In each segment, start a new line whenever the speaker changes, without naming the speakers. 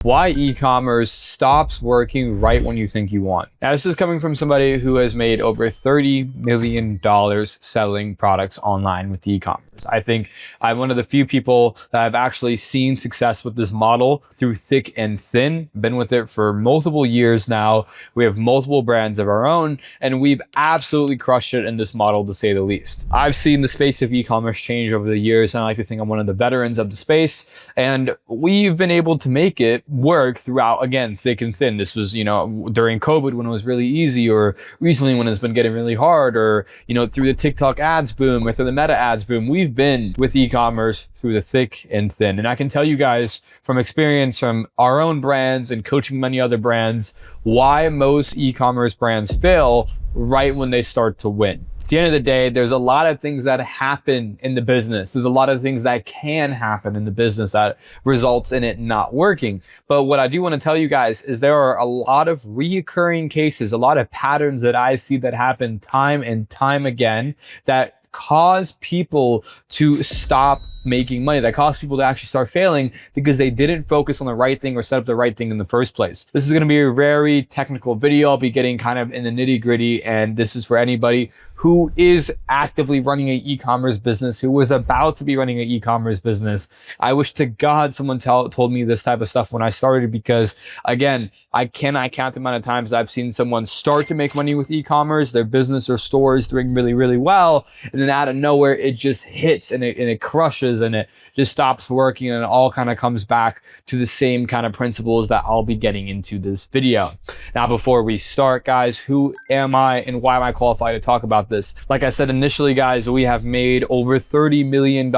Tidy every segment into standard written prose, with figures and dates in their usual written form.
Why e-commerce stops working right when you think you want. Now, this is coming from somebody who has made over $30 million selling products online with e-commerce. I think I'm one of the few people that have actually seen success with this model through thick and thin. Been with it for multiple years now. We have multiple brands of our own, and we've absolutely crushed it in this model, to say the least. I've seen the space of e-commerce change over the years, and I like to think I'm one of the veterans of the space, and we've been able to make it work throughout, again, thick and thin. This was, during COVID when it was really easy, or recently when it's been getting really hard, or, through the TikTok ads boom, or through the Meta ads boom. We've been with e-commerce through the thick and thin. And I can tell you guys from experience from our own brands and coaching many other brands, why most e-commerce brands fail right when they start to win. At the end of the day, there's a lot of things that happen in the business. There's a lot of things that can happen in the business that results in it not working. But what I do want to tell you guys is there are a lot of reoccurring cases, a lot of patterns that I see that happen time and time again that cause people to stop making money, that cause people to actually start failing because they didn't focus on the right thing or set up the right thing in the first place. This is going to be a very technical video. I'll be getting kind of in the nitty gritty, and this is for anybody who is actively running an e-commerce business, who was about to be running an e-commerce business. I wish to God someone told me this type of stuff when I started, because again, I cannot count the amount of times I've seen someone start to make money with e-commerce, their business or store is doing really, really well, and then out of nowhere, it just hits and it crushes and it just stops working, and it all kind of comes back to the same kind of principles that I'll be getting into this video. Now, before we start, guys, who am I and why am I qualified to talk about this? Like I said initially, guys, we have made over $30 million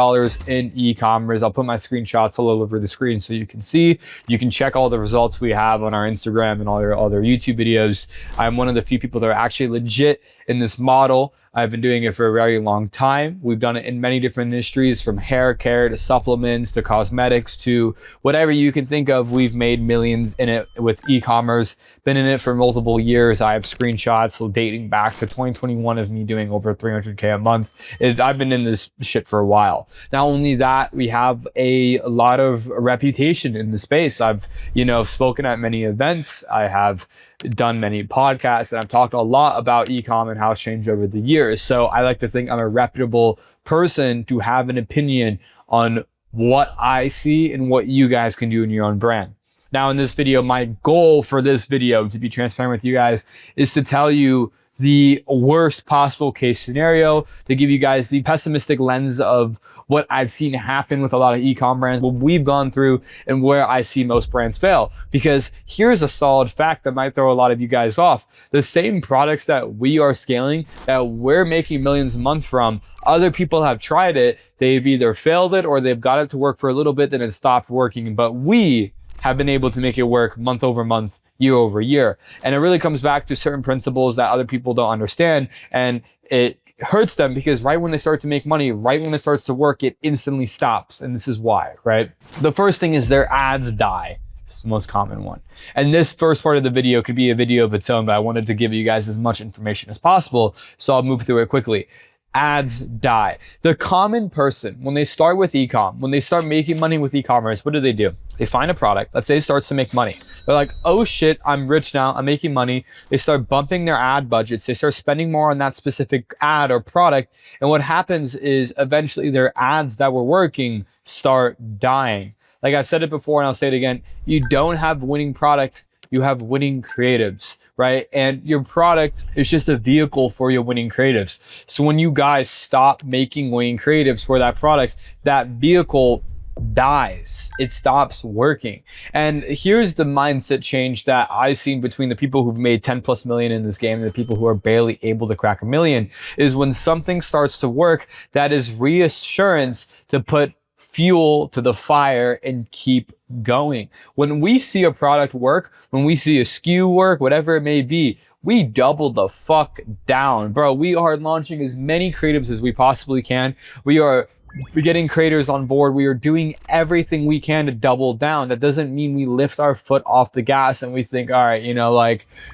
in e-commerce. I'll put my screenshots all over the screen so you can see. You can check all the results we have on our Instagram and all our other YouTube videos. I'm one of the few people that are actually legit in this model. I've been doing it for a very long time. We've done it in many different industries, from hair care to supplements to cosmetics to whatever you can think of. We've made millions in it with e-commerce. Been in it for multiple years. I have screenshots dating back to 2021 of me doing over 300K a month. I've been in this shit for a while. Not only that, we have a lot of reputation in the space. I've, spoken at many events. I have done many podcasts, and I've talked a lot about e-com and how it's changed over the years. So I like to think I'm a reputable person to have an opinion on what I see and what you guys can do in your own brand. Now, in this video, my goal for this video, to be transparent with you guys, is to tell you the worst possible case scenario, to give you guys the pessimistic lens of what I've seen happen with a lot of e-com brands, what we've gone through, and where I see most brands fail. Because here's a solid fact that might throw a lot of you guys off. The same products that we are scaling, that we're making millions a month from, other people have tried it. They've either failed it or they've got it to work for a little bit, then it stopped working. But we have been able to make it work month over month, year over year. And it really comes back to certain principles that other people don't understand. And it hurts them because right when they start to make money, right when it starts to work, it instantly stops. And this is why, right? The first thing is their ads die. This is the most common one. And this first part of the video could be a video of its own, but I wanted to give you guys as much information as possible. So I'll move through it quickly. Ads die. The common person, when they start with e-com, when they start making money with e-commerce, what do? They find a product, let's say it starts to make money. They're like, oh shit, I'm rich now, I'm making money. They start bumping their ad budgets. They start spending more on that specific ad or product. And what happens is eventually their ads that were working start dying. Like I've said it before and I'll say it again, you don't have winning product, you have winning creatives, right? And your product is just a vehicle for your winning creatives. So when you guys stop making winning creatives for that product, that vehicle dies. It stops working. And here's the mindset change that I've seen between the people who've made 10 plus million in this game and the people who are barely able to crack a million, is when something starts to work, that is reassurance to put fuel to the fire and keep going. When we see a product work, when we see a SKU work, whatever it may be, we double the fuck down. Bro, we are launching as many creatives as we possibly can. We are getting creators on board. We are doing everything we can to double down. That doesn't mean we lift our foot off the gas and we think, all right,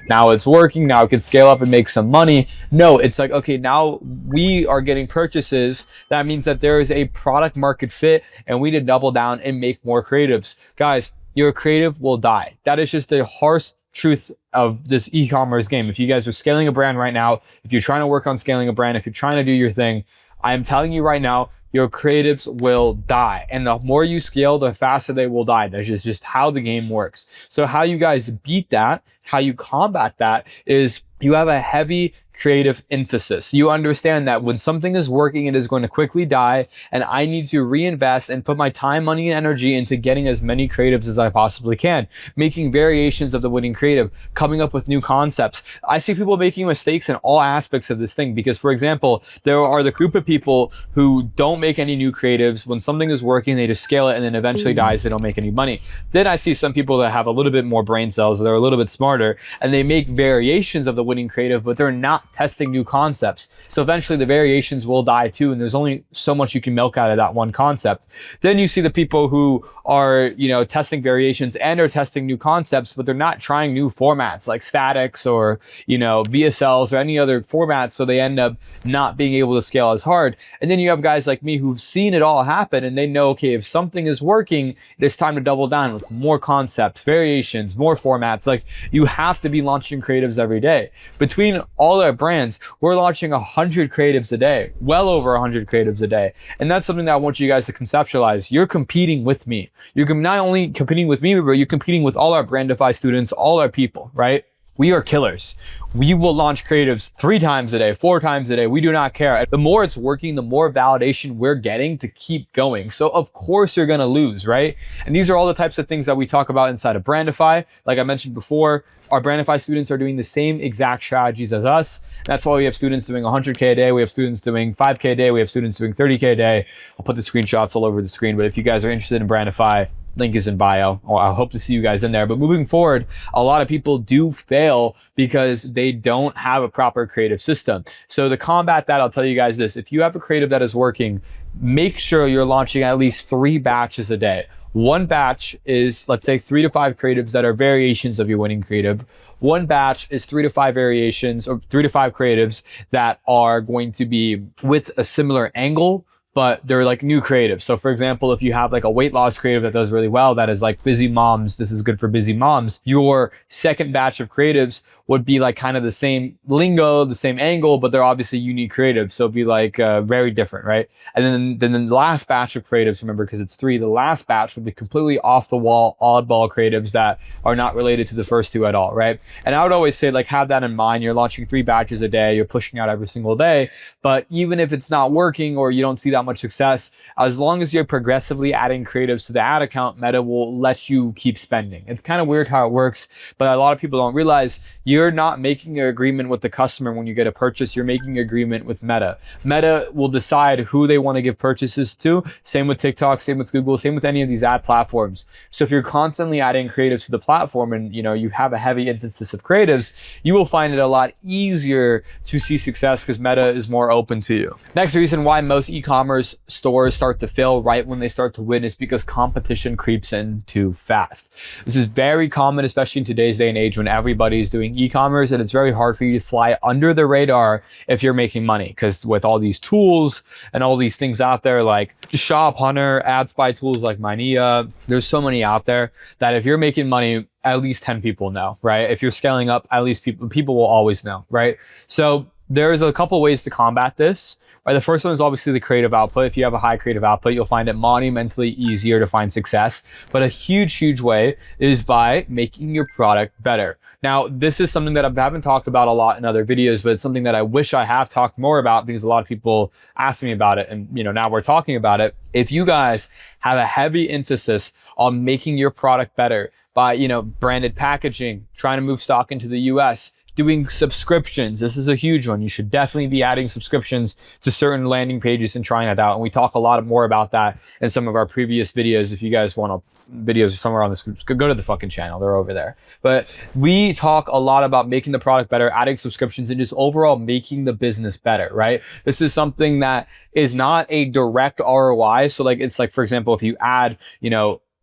now it's working, now it can scale up and make some money. No, it's like, okay, now we are getting purchases. That means that there is a product market fit and we need to double down and make more creatives. Guys, your creative will die. That is just the harsh truth of this e-commerce game. If you guys are scaling a brand right now, if you're trying to work on scaling a brand, if you're trying to do your thing, I am telling you right now, your creatives will die. And the more you scale, the faster they will die. That's just how the game works. So how you guys beat that, how you combat that is you have a heavy creative emphasis. You understand that when something is working, it is going to quickly die, and I need to reinvest and put my time, money, and energy into getting as many creatives as I possibly can, making variations of the winning creative, coming up with new concepts. I see people making mistakes in all aspects of this thing because, for example, there are the group of people who don't make any new creatives. When something is working, they just scale it and then eventually dies. They don't make any money. Then I see some people that have a little bit more brain cells, they're a little bit smarter, and they make variations of the winning creative, but they're not testing new concepts. So eventually the variations will die too, and there's only so much you can milk out of that one concept. Then you see the people who are, testing variations and are testing new concepts, but they're not trying new formats like statics or, VSLs or any other formats. So they end up not being able to scale as hard. And then you have guys like me who've seen it all happen, and they know, okay, if something is working, it is time to double down with more concepts, variations, more formats. Like, you have to be launching creatives every day. Between all our brands, we're launching 100 creatives a day, well over 100 creatives a day. And that's something that I want you guys to conceptualize. You're competing with me. You're not only competing with me, but you're competing with all our Brandify students, all our people, right? We are killers. We will launch creatives 3 times a day, 4 times a day. We do not care. The more it's working, the more validation we're getting to keep going. So of course you're gonna lose, right? And these are all the types of things that we talk about inside of Brandify. Like I mentioned before, our Brandify students are doing the same exact strategies as us. That's why we have students doing 100K a day. We have students doing 5K a day. We have students doing 30K a day. I'll put the screenshots all over the screen, but if you guys are interested in Brandify, link is in bio. I hope to see you guys in there. But moving forward, a lot of people do fail because they don't have a proper creative system. So to combat that, I'll tell you guys this. If you have a creative that is working, make sure you're launching at least 3 batches a day. One batch is, let's say, 3 to 5 creatives that are variations of your winning creative. One batch is 3 to 5 variations or 3 to 5 creatives that are going to be with a similar angle, but they're like new creatives. So for example, if you have like a weight loss creative that does really well, that is like busy moms, this is good for busy moms, your second batch of creatives would be like kind of the same lingo, the same angle, but they're obviously unique creatives. So it'd be like very different, right? And then the last batch of creatives, remember, because it's 3, the last batch would be completely off the wall, oddball creatives that are not related to the first 2 at all, right? And I would always say, like, have that in mind. You're launching 3 batches a day, you're pushing out every single day, but even if it's not working or you don't see that much success, as long as you're progressively adding creatives to the ad account, Meta will let you keep spending. It's kind of weird how it works, but a lot of people don't realize you're not making an agreement with the customer when you get a purchase. You're making an agreement with Meta. Meta will decide who they want to give purchases to. Same with TikTok, same with Google, same with any of these ad platforms. So if you're constantly adding creatives to the platform and you have a heavy emphasis of creatives, you will find it a lot easier to see success because Meta is more open to you. Next reason why most e-commerce stores start to fail right when they start to win is because competition creeps in too fast. This is very common, especially in today's day and age when everybody's doing e-commerce, and it's very hard for you to fly under the radar if you're making money, because with all these tools and all these things out there like Shop Hunter, ad spy tools like Minea, there's so many out there that if you're making money, at least 10 people know, right? If you're scaling up, at least people will always know, right? So there's a couple ways to combat this. Right? The first one is obviously the creative output. If you have a high creative output, you'll find it monumentally easier to find success. But a huge way is by making your product better. Now, this is something that I haven't talked about a lot in other videos, but it's something that I wish I have talked more about because a lot of people ask me about it. And now we're talking about it. If you guys have a heavy emphasis on making your product better by, branded packaging, trying to move stock into the US, doing subscriptions. This is a huge one. You should definitely be adding subscriptions to certain landing pages and trying that out. And we talk a lot more about that in some of our previous videos. If you guys want videos somewhere on this, go to the fucking channel. They're over there. But we talk a lot about making the product better, adding subscriptions, and just overall making the business better, right? This is something that is not a direct ROI. So it's like, for example, if you add,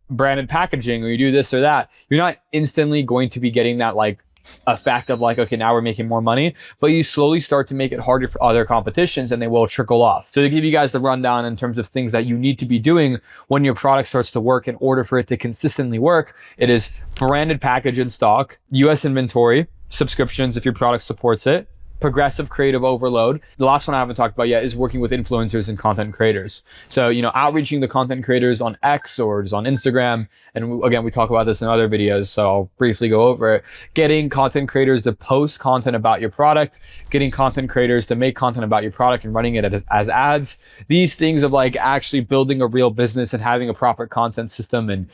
branded packaging or you do this or that, you're not instantly going to be getting that effect of like, okay, now we're making more money, but you slowly start to make it harder for other competitions and they will trickle off. So to give you guys the rundown in terms of things that you need to be doing when your product starts to work in order for it to consistently work, it is branded package in stock, US inventory, subscriptions if your product supports it, progressive creative overload. The last one I haven't talked about yet is working with influencers and content creators. So, outreaching the content creators on X or just on Instagram. And again, we talk about this in other videos, so I'll briefly go over it. Getting content creators to post content about your product, getting content creators to make content about your product and running it as ads. These things of like actually building a real business and having a proper content system and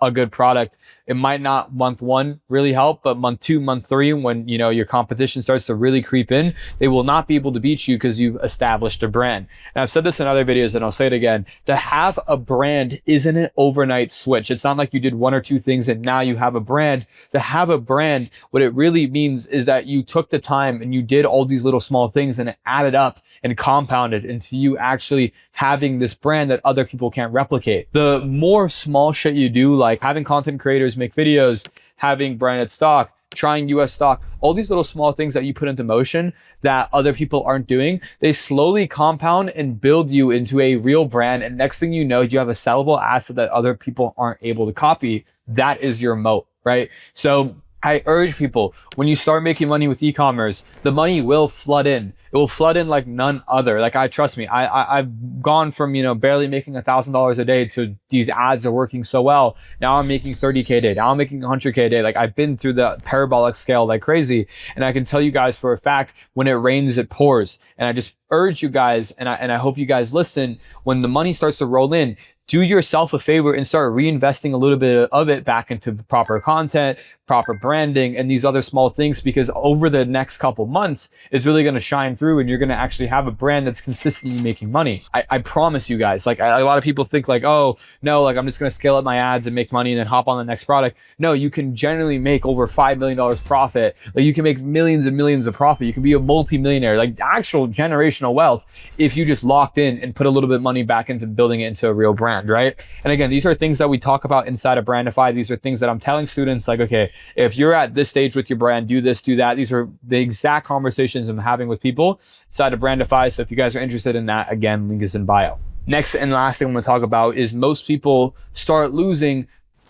a good product. It might not month one really help, but month two, month three, when your competition starts to really creep in, they will not be able to beat you because you've established a brand. And I've said this in other videos and I'll say it again. To have a brand isn't an overnight switch. It's not like you did one or two things and now you have a brand. To have a brand, what it really means is that you took the time and you did all these little small things and it added up and compounded into you actually having this brand that other people can't replicate. The more small shit you do, like having content creators make videos, having branded stock, trying US stock, all these little small things that you put into motion that other people aren't doing, they slowly compound and build you into a real brand. And next thing you know, you have a sellable asset that other people aren't able to copy. That is your moat, right? So I urge people, when you start making money with e-commerce, the money will flood in. It will flood in like none other. Like trust me, I've gone from, barely making $1,000 a day to these ads are working so well. Now I'm making 30K a day. Now I'm making 100K a day. Like I've been through the parabolic scale like crazy. And I can tell you guys for a fact, when it rains, it pours. And I just urge you guys, and I hope you guys listen, when the money starts to roll in, do yourself a favor and start reinvesting a little bit of it back into proper content, proper branding, and these other small things, because over the next couple months, it's really going to shine through and you're going to actually have a brand that's consistently making money. I promise you guys, like a lot of people think like, oh no, like I'm just going to scale up my ads and make money and then hop on the next product. No, you can generally make over $5 million profit. Like you can make millions and millions of profit. You can be a multi-millionaire, like actual generational wealth, if you just locked in and put a little bit of money back into building it into a real brand, right? And again, these are things that we talk about inside of Brandify. These are things that I'm telling students like, okay, if you're at this stage with your brand, do this, do that. These are the exact conversations I'm having with people inside of Brandify. So if you guys are interested in that, again, link is in bio. Next and last thing I'm going to talk about is most people start losing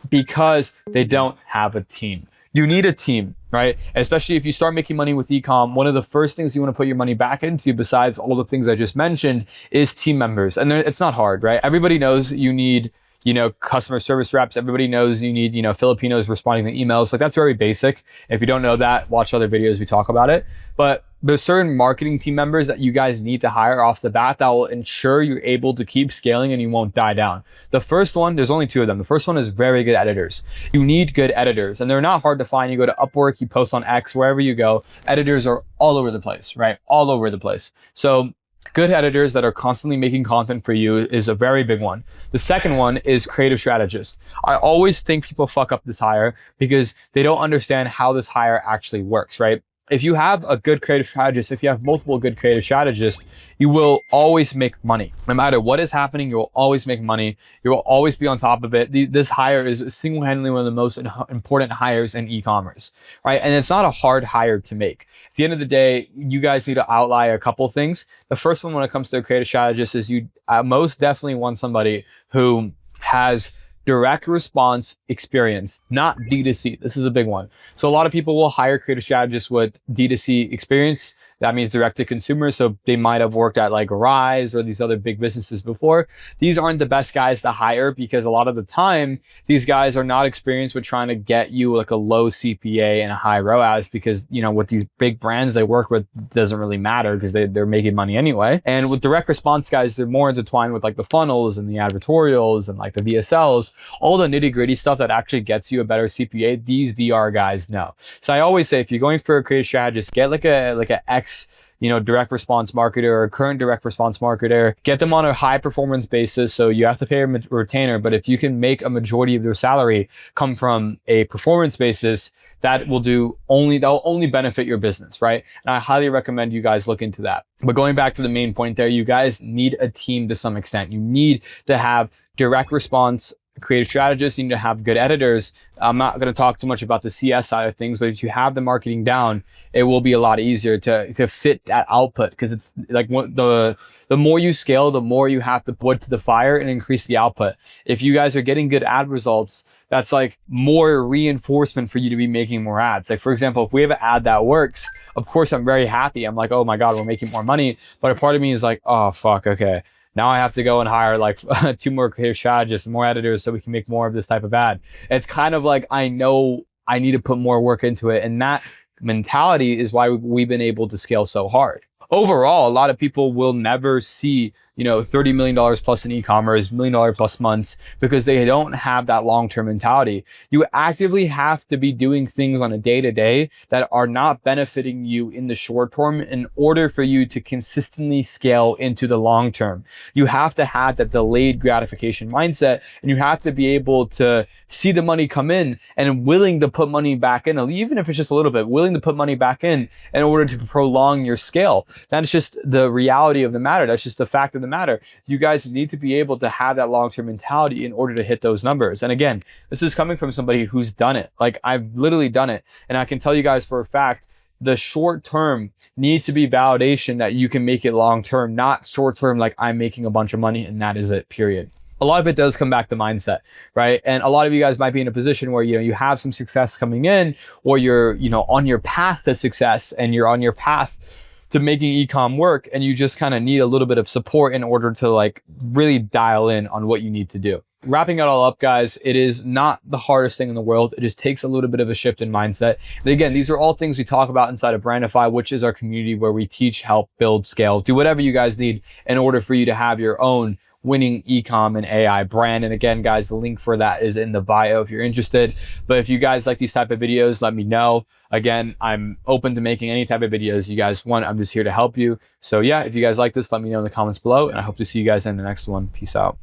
because they don't have a team. You need a team, right? Especially if you start making money with e-com, one of the first things you want to put your money back into, besides all the things I just mentioned, is team members. And it's not hard, right? Everybody knows you need customer service reps. Everybody knows you need, Filipinos responding to emails. Like that's very basic. If you don't know that, watch other videos, we talk about it. But there's certain marketing team members that you guys need to hire off the bat that will ensure you're able to keep scaling and you won't die down. The first one, there's only two of them. The first one is very good editors. You need good editors and they're not hard to find. You go to Upwork, you post on X, wherever you go, editors are all over the place, right? All over the place. So good editors that are constantly making content for you is a very big one. The second one is creative strategists. I always think people fuck up this hire because they don't understand how this hire actually works, right? If you have a good creative strategist, if you have multiple good creative strategists, you will always make money. No matter what is happening, you will always make money. You will always be on top of it. This hire is single-handedly one of the most important hires in e-commerce, right? And it's not a hard hire to make. At the end of the day, you guys need to outline a couple things. The first one when it comes to a creative strategist is you most definitely want somebody who has direct response experience, not D2C. This is a big one. So a lot of people will hire creative strategists with D2C experience. That means direct to consumer. So they might have worked at like Rise or these other big businesses before. These aren't the best guys to hire because a lot of the time, these guys are not experienced with trying to get you like a low CPA and a high ROAS because, with these big brands they work with, it doesn't really matter because they're making money anyway. And with direct response guys, they're more intertwined with like the funnels and the advertorials and like the VSLs, all the nitty gritty stuff that actually gets you a better CPA. These DR guys know. So I always say, if you're going for a creative strategist, get like a X, direct response marketer or a current direct response marketer, get them on a high performance basis. So you have to pay a retainer, but if you can make a majority of their salary come from a performance basis, that will only benefit your business, right? And I highly recommend you guys look into that. But going back to the main point there, you guys need a team to some extent. You need to have direct response creative strategists, you need to have good editors. I'm not going to talk too much about the CS side of things, but if you have the marketing down, it will be a lot easier to fit that output, because it's like the more you scale, the more you have to put to the fire and increase the output. If you guys are getting good ad results, that's like more reinforcement for you to be making more ads. Like, for example, if we have an ad that works, of course I'm very happy. I'm like, oh my God, we're making more money. But a part of me is like, oh fuck, okay, now I have to go and hire like 2 more creative strategists and more editors so we can make more of this type of ad. It's kind of like, I know I need to put more work into it. And that mentality is why we've been able to scale so hard. Overall, a lot of people will never see, you know, $30 million plus in e-commerce, $1 million plus months, because they don't have that long-term mentality. You actively have to be doing things on a day-to-day that are not benefiting you in the short term in order for you to consistently scale into the long term. You have to have that delayed gratification mindset, and you have to be able to see the money come in and willing to put money back in, even if it's just a little bit, willing to put money back in order to prolong your scale. That's just the reality of the matter. That's just the fact of the matter. You guys need to be able to have that long-term mentality in order to hit those numbers. And again, this is coming from somebody who's done it. Like, I've literally done it. And I can tell you guys for a fact, the short term needs to be validation that you can make it long term, not short term like I'm making a bunch of money and that is it, period. A lot of it does come back to mindset, right? And a lot of you guys might be in a position where, you know, you have some success coming in, or you're, you know, on your path to success and you're on your path to making e-com work, and you just kind of need a little bit of support in order to like really dial in on what you need to do. Wrapping it all up, guys, it is not the hardest thing in the world. It just takes a little bit of a shift in mindset. And again, these are all things we talk about inside of Brandify, which is our community where we teach, help, build, scale, do whatever you guys need in order for you to have your own winning e-com and AI brand. And again, guys, the link for that is in the bio if you're interested. But if you guys like these type of videos, let me know. Again, I'm open to making any type of videos you guys want. I'm just here to help you. So yeah, if you guys like this, let me know in the comments below, and I hope to see you guys in the next one. Peace out.